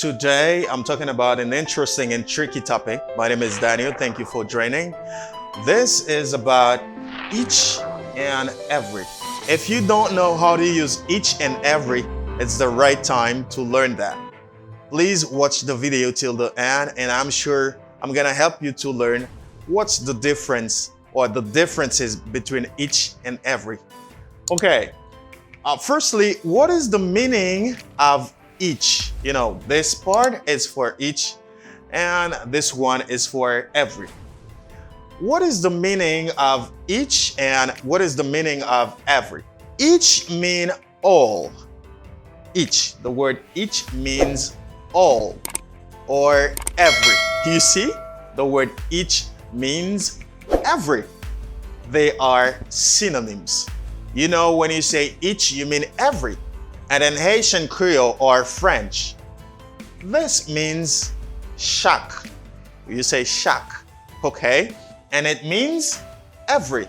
Today, I'm talking about an interesting and tricky topic. My name is Daniel. Thank you for joining. This is about each and every. If you don't know how to use each and every, it's the right time to learn that. Please watch the video till the end, and I'm sure I'm gonna help you to learn what's the difference or the differences between each and every. Okay, firstly, what is the meaning of each? You know, this part is for each and this one is for every. What is the meaning of each and what is the meaning of every? Each mean all. Each, the word each means all or every. You see, the word each means every. They are synonyms. You know, when you say each, you mean every. And in Haitian Creole or French, this means chaque. You say chaque, okay? And it means every.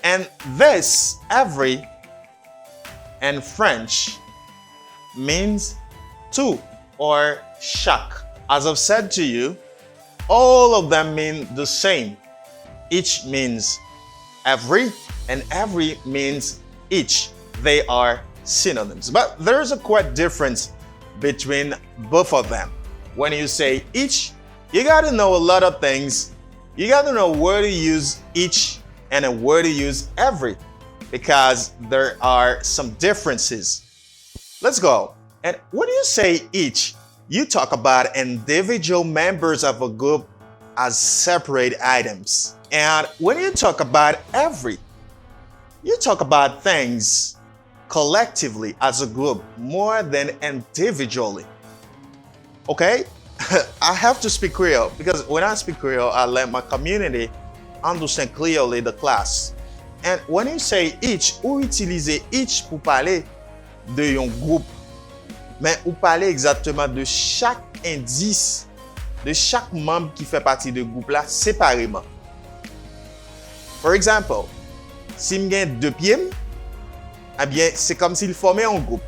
And this, every, in French means tout or chaque. As I've said to you, all of them mean the same. Each means every, and every means each. They are synonyms. But there's a quite difference between both of them. When you say each, you gotta know a lot of things. You gotta know where to use each and where to use every, because there are some differences. Let's go. And when you say each, you talk about individual members of a group as separate items. And when you talk about every, you talk about things collectively as a group more than individually. Okay? I have to speak Creole because when I speak Creole, I let my community understand clearly the class. And when you say each, ou utiliser each pour parler de yon groupe, mais ou parler exactement de chaque indice, de chaque membre qui fait partie de groupe là séparément. For example, si m'gen deux pieds, eh bien, c'est comme s'il formait un groupe.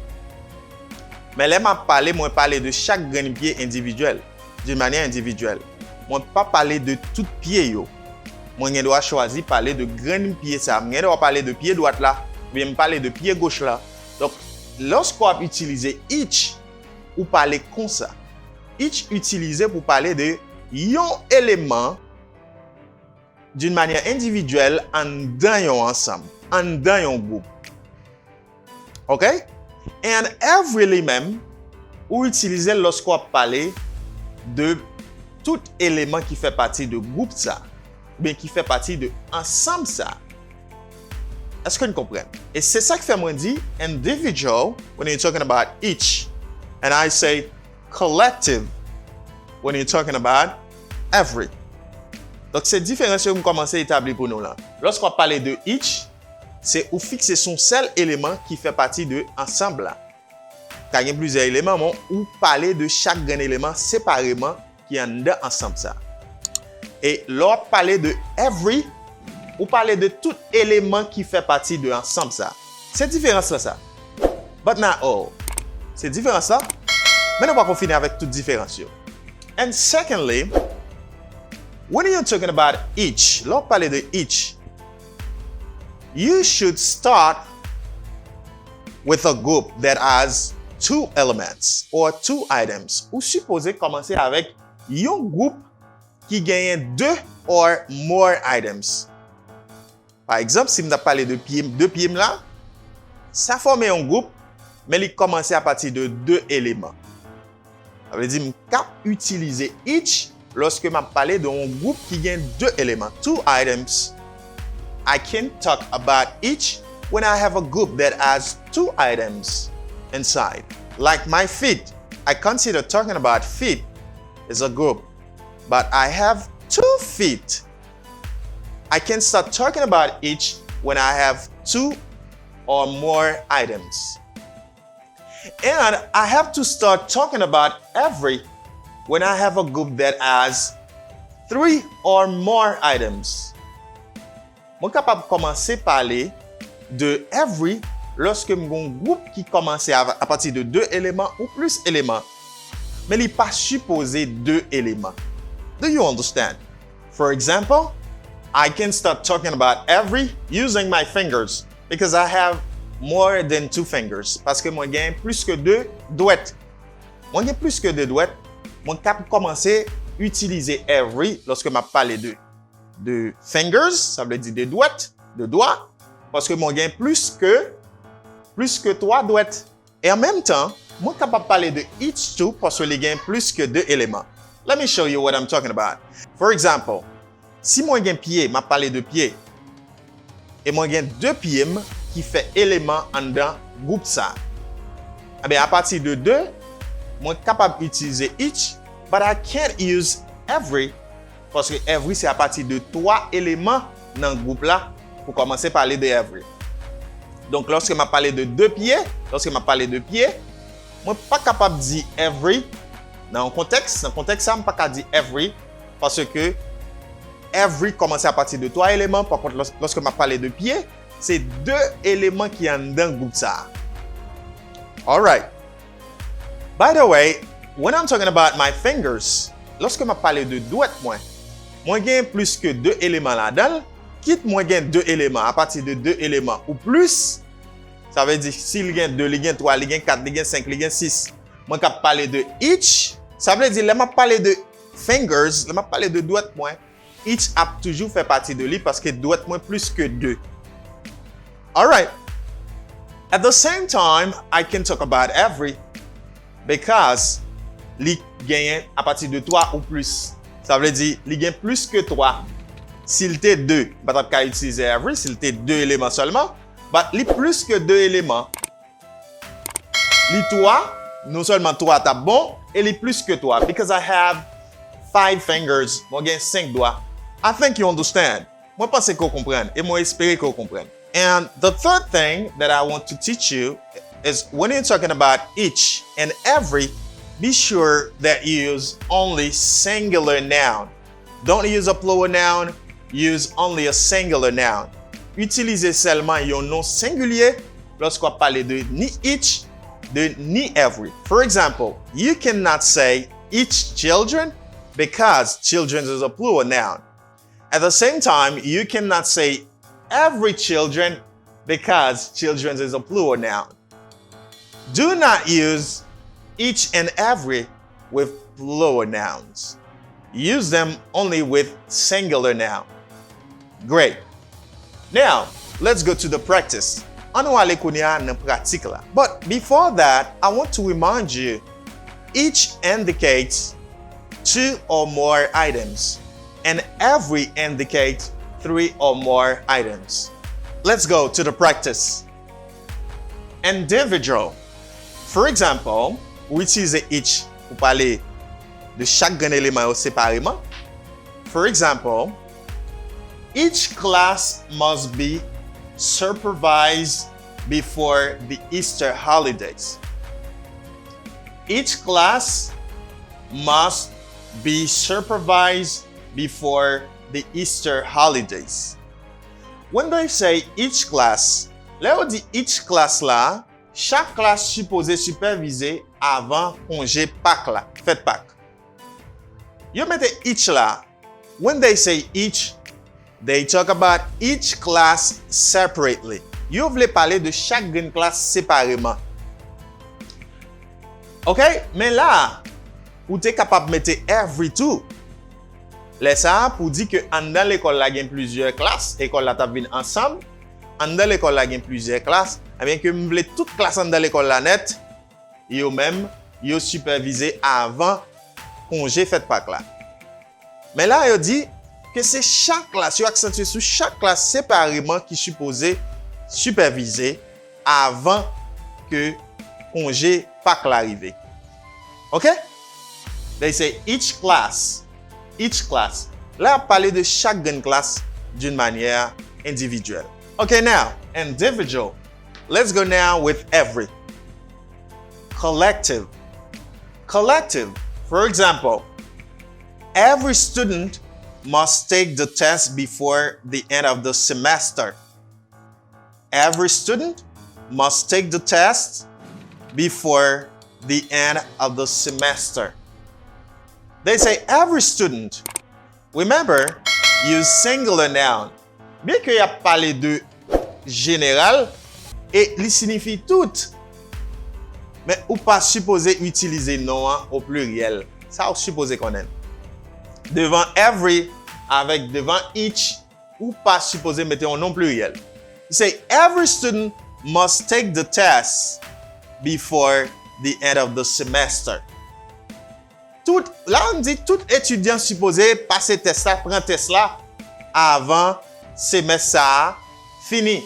Mais là, moi parler de chaque grain pied individuel, d'une manière individuelle. Moi pas parler de tout pied yo. Moi je dois choisir parler de grain pied ça. Je dois parler de pied droit là, ou bien parler de pied gauche là. Donc, lorsqu'on utilise each, ou parler comme ça. Each utilisé pour parler de yon élément d'une manière individuelle en dans yon ensemble, en dans yon groupe. Okay? And every element ou utiliser lorsqu'on parle de tout élément qui fait partie de groupe ça, bien qui fait partie de ensemble ça. Est-ce que vous comprenez? Et c'est ça qui fait moi dire individual when you're talking about each, and I say collective when you're talking about every. Donc c'est différence que vous commencez à établir pour nous là. Lorsqu'on parle de each, c'est ou fixer son seul élément qui fait partie de ensemble là. Car il y a plusieurs éléments, ou parler de chaque grand élément séparément qui est en ensemble ça. Et lors parler de every, ou parler de tout élément qui fait partie de ensemble ça. C'est différent ça. But not all. C'est différent ça. Mais on va pas finir avec toute différence. And secondly, when you're talking about each, lors parler de each, you should start with a group that has two elements or two items. Ou supposez commencer avec un groupe qui gagne deux or more items. Par exemple, si je parle de deux pieds là, ça forme un groupe, mais il commence à partir de deux éléments. Ça veut dire que je peux utiliser each lorsque je parle d'un groupe qui gagne deux éléments, two items. I can talk about each when I have a group that has two items inside. Like my feet, I consider talking about feet as a group, but I have 2 feet. I can start talking about each when I have 2 or more items. And I have to start talking about every when I have a group that has 3 or more items. Je suis capable de commencer à parler de every lorsque j'ai un groupe qui commence à partir de 2 éléments ou plus éléments. mais il n'est pas supposé deux éléments. Do you understand? For example, I can start talking about every using my fingers because I have more than two fingers. Parce que moi j'ai plus que deux doigts. Moi j'ai plus que deux doigts. Moi capable commencer à utiliser every lorsque m'a parlé de fingers, ça veut dire de doigts, parce que moi j'ai plus que trois doigts. Et en même temps, moi capable parler de each two parce que les gain plus que deux éléments. Let me show you what I'm talking about. For example, si moi j'ai pied, m'a parlé de pied. Et moi j'ai deux pieds qui fait élément en dans groupe ça. Eh bien à partir de deux, moi capable d'utiliser each, but I can't use every parce que every c'est à partir de trois éléments dans le groupe là pour commencer à parler de every. Donc lorsque m'a parlé de deux pieds, moi pas capable de dire every dans le contexte ça me pas capable de dire every parce que every commence à partir de trois éléments. Par contre lorsque m'a parlé de pieds, c'est deux éléments qui sont dans le groupe ça. All right. By the way, when I'm talking about my fingers, lorsque m'a parlé de doigts moi j'ai plus que deux éléments là-dedans, quitte moi j'ai deux éléments à partir de deux éléments ou plus, ça veut dire s'il y a deux, il y a trois, il y a quatre, il y a cinq, il y a six, moi capable parler de each, ça veut dire là m'a parlé de fingers, là m'a parlé de doigts each a toujours fait partie de lui parce que doigts plus que deux. All right. At the same time, I can talk about every because li gagne à partir de 3 ou plus. Ça veut dire li gagne plus que 3. S'il était 2, pas qu'à utiliser every, s'il était 2 éléments seulement, but li plus que 2 éléments. Li 3, non seulement 3 est bon, et li plus que 3 because I have 5 fingers, moi gagne 5 doigts. I think you understand. Moi pense que vous comprenez et moi espérer que vous comprenez. And the third thing that I want to teach you is when you're talking about each and every, be sure that you use only singular noun. Don't use a plural noun, use only a singular noun. Utilisez seulement un nom singulier lorsqu'on parle de ni each, de ni every. For example, you cannot say each children because children is a plural noun. At the same time, you cannot say every children because children is a plural noun. Do not use each and every with plural nouns. Use them only with singular noun. Great. Now, let's go to the practice. On va aller connaître la pratique là. But before that, I want to remind you, each indicates 2 or more items, and every indicates 3 or more items. Let's go to the practice. Individual. For example, we utilise each pour parler de chaque grand élément séparément. For example, each class must be supervised before the Easter holidays. Each class must be supervised before the Easter holidays. When they say each class, là on dit each class là, chaque classe supposée superviser avant congé Pâques là, fête Pâques. You mette each là. When they say each, they talk about each class separately. You voulez parler de chaque grande classe séparément. OK? Mais là, vous êtes capable de mettre every two. Laisse ça pour dire que dans l'école là il y a plusieurs classes, l'école là t'as ensemble. Dans l'école là il y a plusieurs classes, et bien que vous voulez toute classe dans l'école là net, yo même yo supervisé avant congé fête Pâques là. Mais là il dit que c'est chaque classe, yo accentue sur chaque classe séparément qui supposé superviser avant que congé Pâques l'arrive. OK? They say each class. Each class. Là, parler de chaque grande classe d'une manière individuelle. Okay, now, individual. Let's go now with every. Collective. Collective. For example, every student must take the test before the end of the semester. Every student must take the test before the end of the semester. They say every student. Remember, use singular noun. Bien que y a parlé de général, et il signifie tout. Mais ou pas supposé utiliser non au pluriel. Ça ou supposé connaître. Devant every, avec devant each, ou pas supposé mettre un nom pluriel. You say every student must take the test before the end of the semester. Là, on dit tout étudiant supposé passer test là, prendre test là avant semestre fini.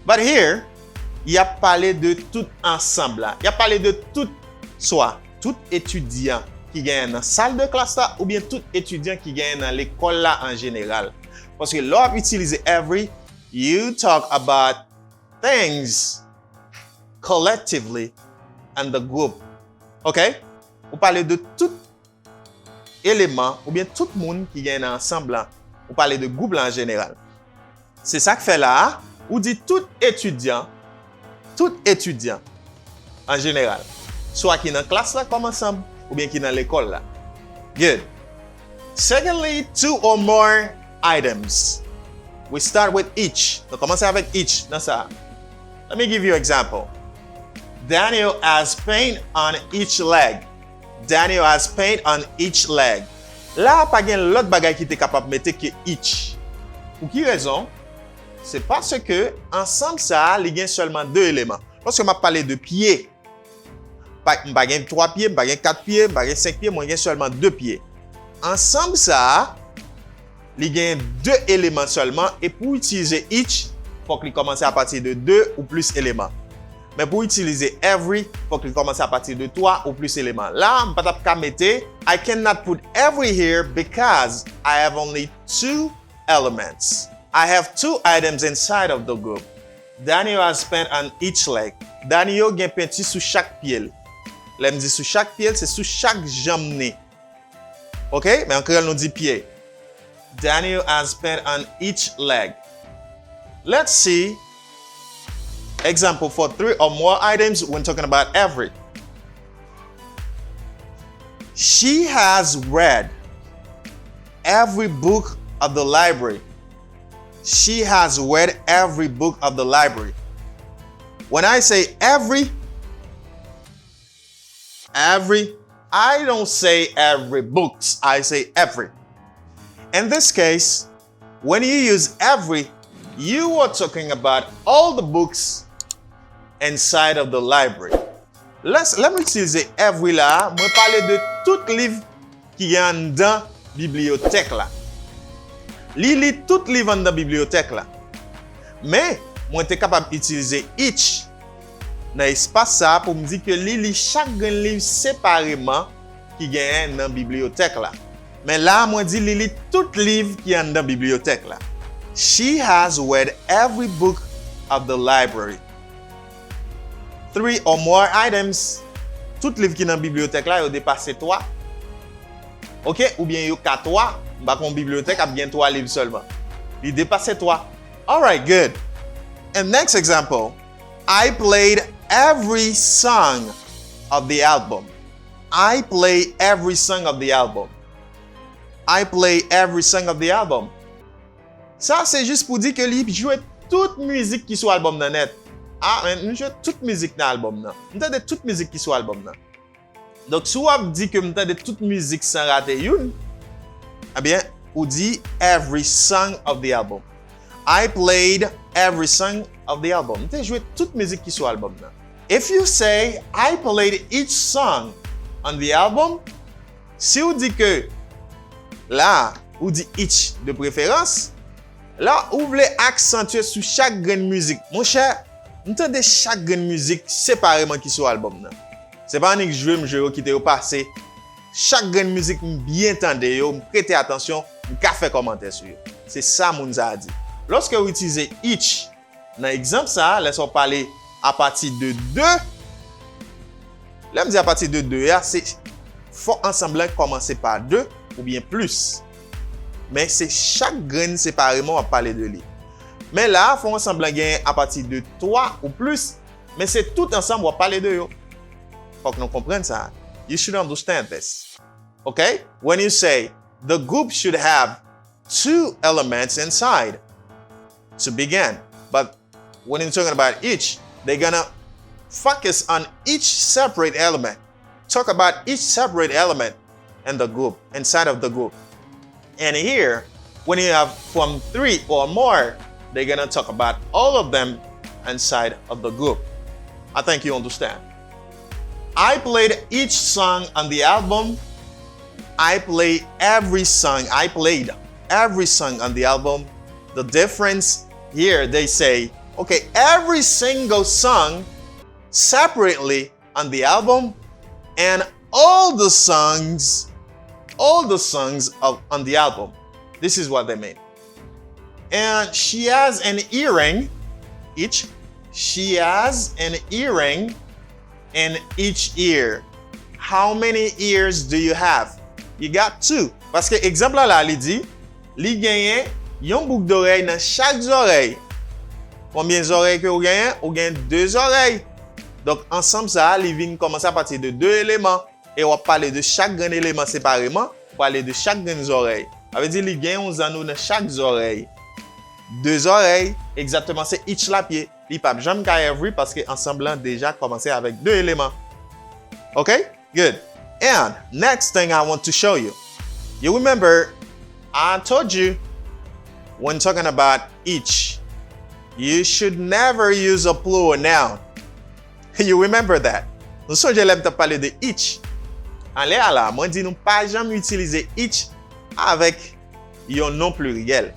But here, il a parlé de tout ensemble là. Il a parlé de tout, soit tout étudiant qui gagne dans la salle de classe là, ou bien tout étudiant qui gagne dans l'école là en général. Parce que lors d'utiliser every, you talk about things collectively and the group. OK? Vous parlez de tout élément ou bien tout le monde qui gagne ensemble là. Vous parlez de groupe là en général. C'est ça que fait là. Ou dit tout étudiant en général. Soit qui dans la classe là comme ensemble ou bien qui dans l'école là. Good. Secondly, two or more items. We start with each. Donc commencer avec each dans ça. Let me give you an example. Daniel has paint on each leg. Daniel has paint on each leg. Là, pas gen l'autre bagay qui était capable de mettre que each. Pour qui raison? C'est parce que ensemble ça, il y a seulement deux éléments. Lorsque m'a parlé de pieds, pas gen 3 pieds, pas gen 4 pieds, pas gen 5 pieds, moi gen seulement 2 pieds. Ensemble ça, il y a deux éléments seulement et pour utiliser each, faut qu'il commence à partir de 2 ou plus éléments. Mais pour utiliser every, faut qu'il commence à partir de 3 ou plus éléments. Là, je ne peux pas mettre I cannot put every here because I have only 2 elements. I have 2 items inside of the group. Daniel has paint on each leg. Daniel a peinture sur chaque pied. Là, me dit sur chaque pied, c'est sur chaque jambe. OK? Mais en créole, nous dit pied. Daniel has paint on each leg. Let's see example for 3 or more items when talking about every. She has read every book of the library. She has read every book of the library. When I say every, I don't say every books, I say every. In this case, when you use every, you are talking about all the books inside of the library. Let me utiliser every là, moi parler de tout livre qui y a dans bibliothèque là. Lit tout livre dans la bibliothèque là. Mais moi t'es capable d'utiliser each dans l'espace ça pour me dire que lit chaque livre séparément qui gagne dans la bibliothèque là. Mais là moi dit lit tout livre qui est dans la bibliothèque là. She has read every book of the library. 3 or more items. Tout livre qui est dans la bibliothèque là, il dépasse 3. OK? Ou bien il y a 3. Bah, mon bibliothèque a bien 3 livres seulement. Il dépasse 3. All right, good. And next example. I played every song of the album. I play every song of the album. I play every song of the album. Ça, c'est juste pour dire que lui joue toute musique qui soit album dans net. Ah, mais joue toute musique dans l'album là. M'entendez toute musique qui soit album là. Donc, si vous dit que m'entendez toute musique sans rater une, eh bien, vous dit every song of the album. I played every song of the album. M'entendez jouer toute musique qui soit album là. If you say I played each song on the album, si vous dit que là, vous dit each de préférence, là, vous voulez accentuer sur chaque graine musique. Mon cher, entendez chaque graine musique séparément qui sur l'album. C'est pas un que je veux qui te passé. Chaque graine musique bien entendez, prêtez attention, m'ka fait commentaire sur. C'est ça mon a dit. Lorsque vous utilisez each, dans l'exemple ça, laissons parler à partir de 2. Là, me dit à partir de 2, c'est faut ensemble commencer par 2 ou bien plus. Mais c'est chaque graine séparément on va parler de lui. Mais là, faut ensemble gagner à partir de 3 ou plus, mais c'est tout ensemble on va parler de yo. Faut que nous comprenions ça. you should understand this. Okay? When you say the group should have 2 elements inside to begin. But when you're talking about each, they're gonna focus on each separate element. Talk about each separate element in the group, inside of the group. And here, when you have from 3 or more, they're gonna talk about all of them inside of the group. I think you understand. I played each song on the album. I played every song on the album. The difference here, they say, okay, every single song separately on the album and all the songs on the album. This is what they mean. And she has an earring each. She has an earring in each ear. How many ears do you have? You got 2. Parce que exemple là, li dit, li genyen yon boucle d'oreille dans chaque oreille. Combien d'oreilles que vous gagnez? Vous gagnez 2 oreilles. Donc ensemble ça, li vient commencer à partir de 2 éléments. Et on va parler de chaque grand élément séparément. On va parler de chaque grande oreille. Ça veut dire li gagne 11 anneaux dans chaque oreille. 2 oreilles, exactement, c'est each la pied. Li pas jamais ka every parce que ensemble déjà commencé avec 2 éléments. Okay? Good. And next thing I want to show you. You remember I told you when talking about each, you should never use a plural noun. You remember that? Nous sommes jamais te parler de each. En l'air là, moi dis nous pas jamais utiliser each avec yon nom pluriel.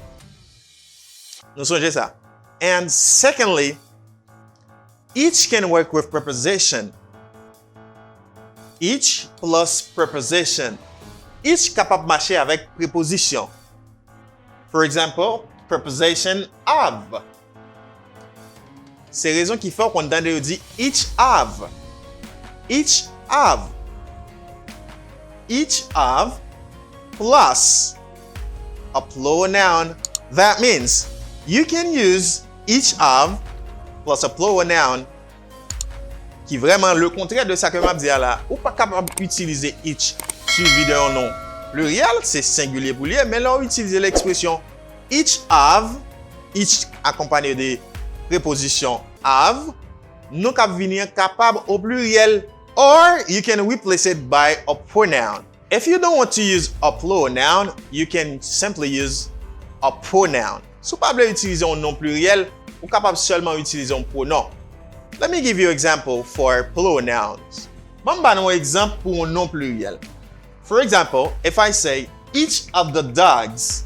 Nous sommes ça. And secondly, each can work with preposition. Each plus preposition. Each capable de marcher avec préposition. For example, preposition of. C'est raison qui fait qu'on dit each of. Each of. Each of plus a plural noun. That means you can use each of plus a plural noun qui est vraiment le contraire de ça que je dis là. Ou pas capable d'utiliser each suivi d'un nom pluriel, c'est singulier pour lier, mais là on utilise l'expression each of, each accompagné de préposition of, nous cap venir capable au pluriel, or you can replace it by a pronoun. If you don't want to use a plural noun, you can simply use a pronoun. Si vous ne pouvez pas utiliser un nom pluriel, vous êtes capable seulement d'utiliser un pronom. Let me give you an example for plural nouns. Je vais vous donner un exemple pour un nom pluriel. For example, if I say, each of the dogs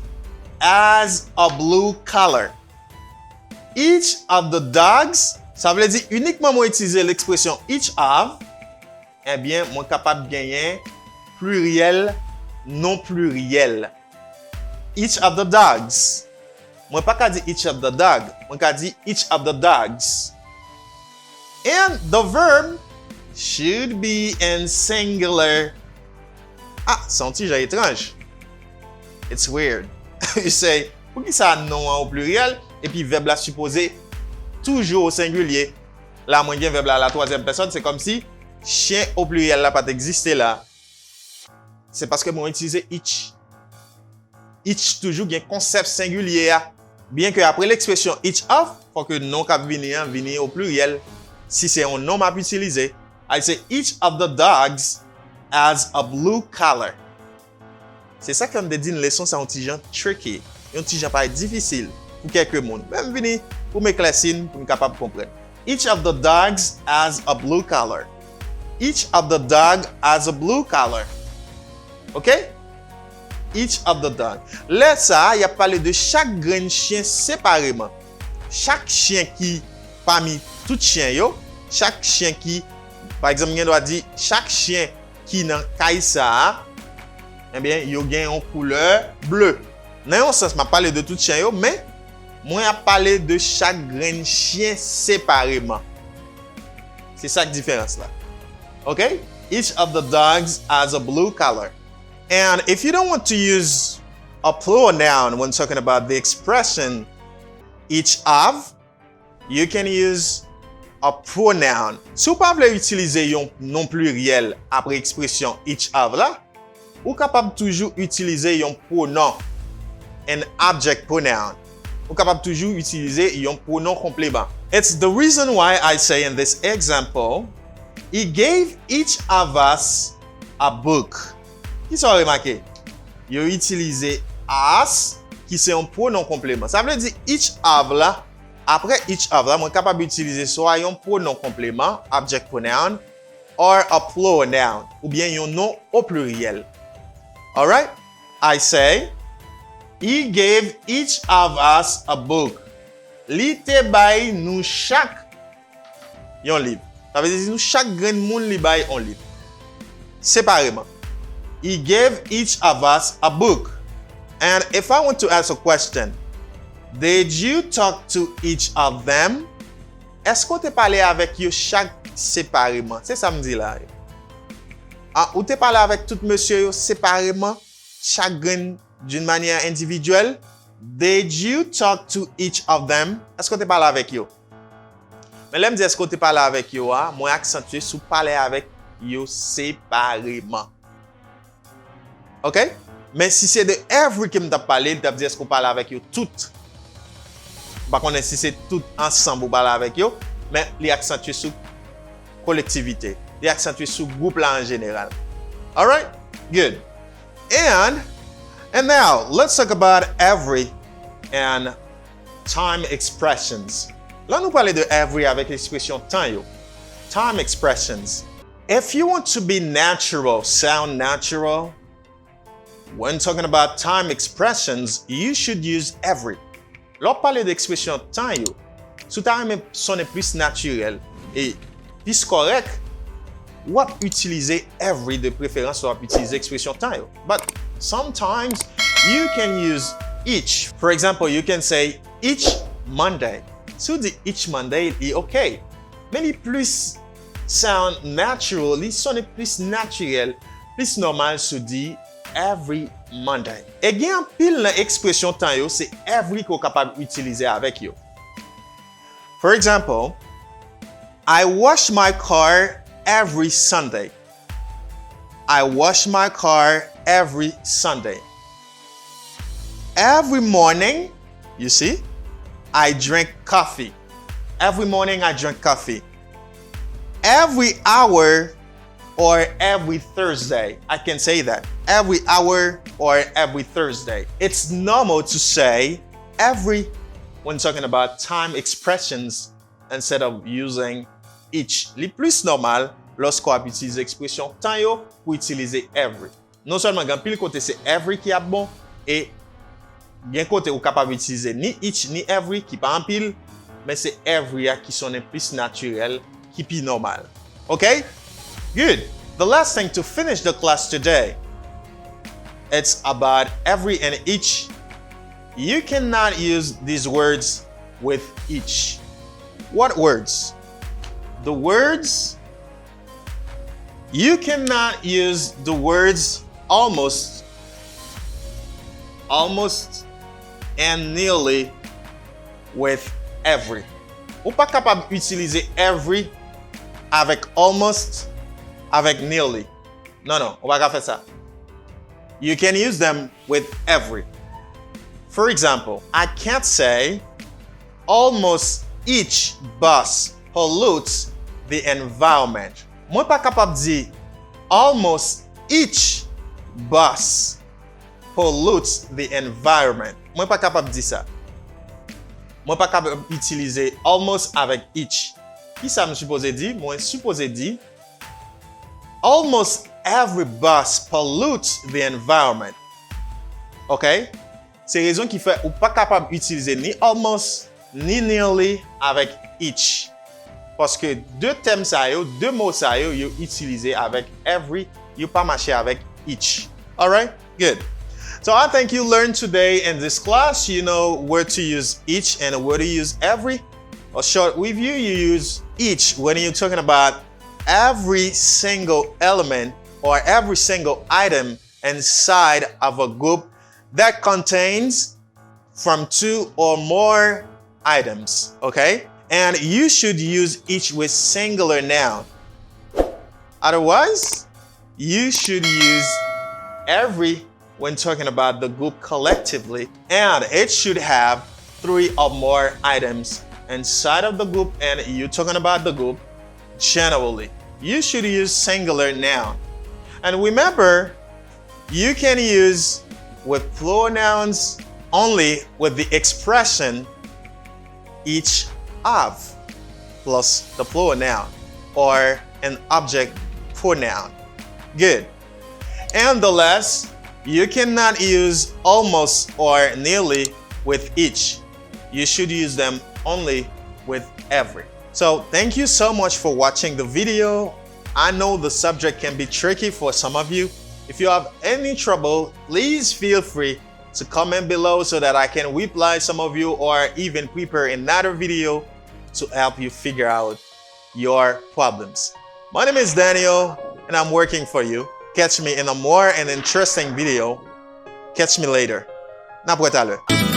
has a blue color. Each of the dogs, ça veut dire uniquement moi utiliser l'expression each of, eh bien, moi capable de gagner pluriel, non pluriel. Each of the dogs. Moi pas qu'à dire each of the dog, moi qu'à dire each of the dogs. And the verb should be in singular. Ah, c'est un petit jeu étrange. It's weird. You say, pour qui ça non au pluriel et puis verbe là supposé toujours au singulier. Là, moi, verbe là la troisième personne, c'est comme si chien au pluriel là pas existé là. C'est parce que moi utiliser each. Each toujours un concept singulier. Bien que après l'expression each of, faut que non cap venir au pluriel. Si c'est un nom à utiliser, I say each of the dogs has a blue color. C'est ça qu'on me dit une leçon, c'est un petit genre tricky, un petit genre pas difficile pour quelques monde. Même venir pour mes classines pour me capable de comprendre. Each of the dogs has a blue color. Each of the dog has a blue color. OK? Each of the dog. Là ça, il a parlé de chaque grain chien séparément. Chaque chien qui parmi tout chien yo, chaque chien qui par exemple, on doit dire chaque chien qui dans kaisa, eh bien, yo gen une couleur bleue. Dans un sens, m'a parlé de tout chien yo, mais moi a parlé de chaque grain chien séparément. C'est ça la différence là. OK? Each of the dogs has a blue color. And if you don't want to use a plural noun when talking about the expression each of, you can use a pronoun. Si ou pa vle utilize yon non pluriel apre ekspresyon each of la, ou kapab toujou utilize yon pronom, an object pronoun. Ou kapab toujou utilize yon pronom complément. It's the reason why I say in this example, he gave each of us a book. Ki sa remake? Yo utilize as, ki se yon pronom complément. Ça veut dire each of la, après each of la, mwen kapab utilize soit yon pronom complément, object pronoun, or a plural noun, ou bien yon nom au pluriel. Alright? I say, he gave each of us a book. Li te bay nou chak yon livre. Ça veut dire nou chak gren moun li bay yon livre. Séparément. He gave each of us a book. And if I want to ask a question, did you talk to each of them? Est-ce qu'on te parlé avec yo chak séparément? C'est ça me dit là. Ou te parlé avec tout monsieur yo séparément, chaque gren d'une manière individuelle? Did you talk to each of them? Est-ce qu'on te parlé avec yo? Mais là, me dit est-ce qu'on te parlé avec yo, moi accentué sous parler avec yo séparément. OK? Mais si c'est de every qui me t'a parlé, il t'a dit est-ce qu'on parle avec yo tout. Par contre, si c'est tout ensemble ou parler avec yo, mais il accentué sur collectivité. Il accentué sur groupe là en général. All right? Good. And now, let's talk about every and time expressions. Là, nous parlons de every avec l'expression temps yo. Time expressions. If you want to be natural, sound natural, when talking about time expressions, you should use every. Lors parler d'expression temps yo, sous time sonne plus naturel et plus correct, ou ap utiliser every de préférence ou ap utiliser expression temps yo. But sometimes you can use each. For example, you can say each Monday. Si vous dites each Monday, il est OK. Mais il plus sound natural, il sonne plus naturel, plus normal si vous dites every Monday. Et gen pile nan expression temps yo, c'est every qu'on capable utiliser avec yo. For example, I wash my car every Sunday. I wash my car every Sunday. Every morning, you see, I drink coffee. Every morning I drink coffee. Every hour or every Thursday. I can say that. Every hour or every Thursday. It's normal to say every when talking about time expressions instead of using each. Le plus normal lorsqu'on utilise l'expression temps yo pour utiliser every. Non seulement gan pile côté c'est every qui est bon et bien côté ou capable utiliser ni each ni every qui pas en pile mais c'est every qui sonne plus naturel qui plus normal. Okay? Good. The last thing to finish the class today, it's about every and each. You cannot use these words with each. What words? The words, you cannot use the words almost, and nearly with every. Ou pas capable d'utiliser every avec almost, avec nearly. Non, on va pas faire ça. You can use them with every. For example, I can't say almost each bus pollutes the environment. Moi pas capable dire almost each bus pollutes the environment. Moi pas capable dire ça. Moi pas capable utiliser almost avec each. Qui ça me supposé dire? Moi supposé dire almost every bus pollutes the environment. OK? C'est raison qui fait ou pas capable d'utiliser ni almost ni nearly avec each. Parce que deux thèmes ça yo, deux mots ça yo utilisé avec every, you pas marcher avec each. All right? Good. So I think you learned today in this class, you know where to use each and where to use every. A short review, you use each when you're talking about every single element or every single item inside of a group that contains from two or more items, okay? And you should use each with singular noun. Otherwise, you should use every when talking about the group collectively, and it should have 3 or more items inside of the group, and you talking about the group generally. You should use singular noun. And remember, you can use with plural nouns only with the expression each of plus the plural noun or an object pronoun. Good. And the last, you cannot use almost or nearly with each. You should use them only with every. So thank you so much for watching the video. I know the subject can be tricky for some of you. If you have any trouble, please feel free to comment below so that I can reply some of you or even prepare another video to help you figure out your problems. My name is Daniel and I'm working for you. Catch me in a more and interesting video. Catch me later. Napwetale.